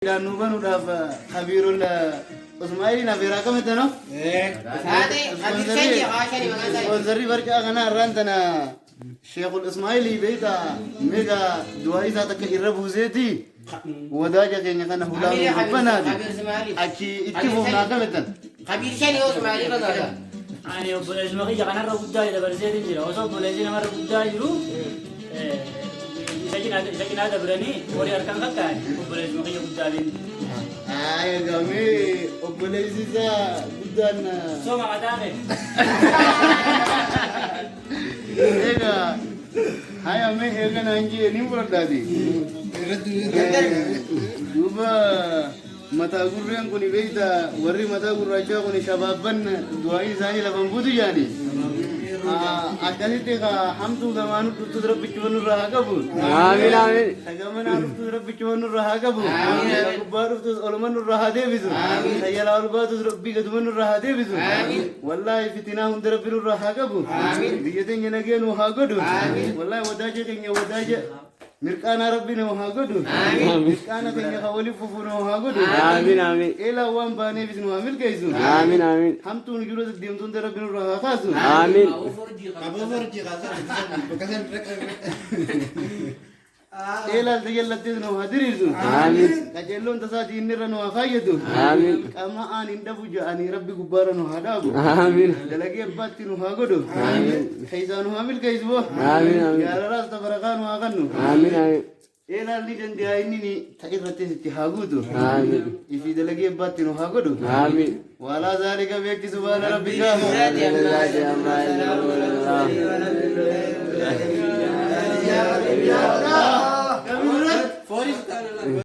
Dan nuban udah Habirul Usmaili na bira kami tano? Sponsori barka kana rantana Sheikhul Ismaili beita mega dua isa tak irabu zeti wadaja kenya kana hula banadi aki ittifu na kami tan خبير شنو اسماعيلي رضا يعني بوليز ما كي كان رب داي ده برزيد جرا وصل بوليز ما رب داي رو سجن هذا براني وري أركان كاي بوليز ما كي رب داي ay kami obbolezi sa budan سو ما عدانه ega hay ame ega nanji ni berdadi duba mata gurren kuni beita warri mata gurracha kuni shababan duai zani la bambudu yani akadite ka hamtu gamanu tudra bichwanu rahagabu amin amin tagamana tudra bichwanu rahagabu kubaru tu olmanu rahade bizu sayala albatu rabbi gadmanu rahade bizu wallahi fitina hundra biru rahagabu biyete ngenagenu hagadu wallahi wadaje kenya wadaje mirkana rabbina hagudu mirkana kenya khawali fufuna hagudu amin amin ila wan bane biznu amil kaizu amin amin hamtu ngiru dimtun rabbina rahakazu amin ila dayallatizu hadirizu amin kajellon tasati inniranu khaydu amin kama an indabuja ani rabbi gubaranu hadabu amin dalagi abatinu hagudu amin khaizanu amil kaizu amin amin ya ras tabarakanu aganu amin amin ila lidan dia ini tairati hagudu amin ifi dalagi abatinu hagudu amin wala zalika bi subhana rabbika alhamdulillah